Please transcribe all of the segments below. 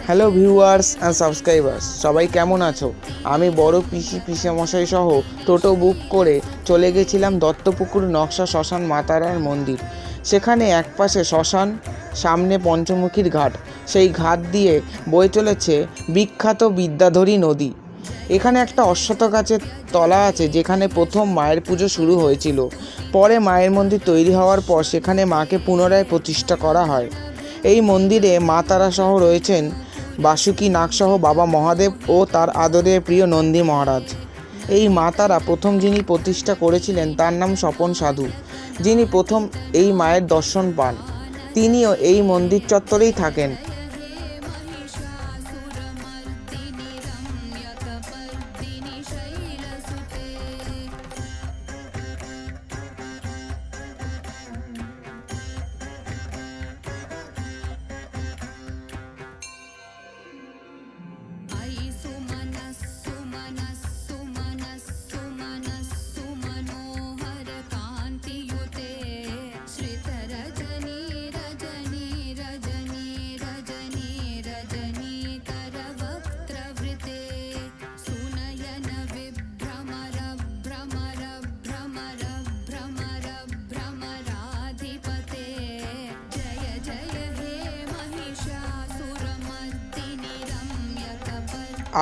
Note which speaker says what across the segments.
Speaker 1: Hello viewers and subscribers, সবাই কেমন আছো? আমি বড় পিসেমশাই সহ টোটো বুক করে চলে গেছিলাম দত্তপুকুর নকশা শ্মশান মা তারার মন্দির। সেখানে একপাশে শ্মশান, সামনে পঞ্চমুখীর ঘাট, সেই ঘাট দিয়ে বয়ে চলেছে বিখ্যাত বিদ্যাধরী নদী। এখানে একটা অশ্বত্থ গাছের তলা আছে যেখানে প্রথম মায়ের পুজো শুরু হয়েছিল। পরে মায়ের মন্দির তৈরি হওয়ার পর সেখানে মাকে পুনরায় প্রতিষ্ঠা করা হয়। এই মন্দিরে মা তারা সহ রয়েছেন বাসুকী নাগসহ বাবা মহাদেব ও তার আদরের প্রিয় নন্দী মহারাজ। এই মা তারা প্রথম যিনি প্রতিষ্ঠা করেছিলেন তার নাম স্বপন সাধু, যিনি প্রথম এই মায়ের দর্শন পান। তিনিও এই মন্দির চত্বরেই থাকেন।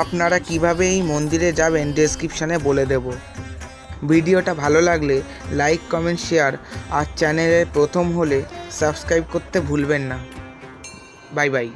Speaker 1: আপনারা কিভাবে এই মন্দিরে যাবেন ডেসক্রিপশানে বলে দেব। ভিডিওটা ভালো লাগলে লাইক, কমেন্ট, শেয়ার, আর চ্যানেলে প্রথম হলে সাবস্ক্রাইব করতে ভুলবেন না। Bye bye.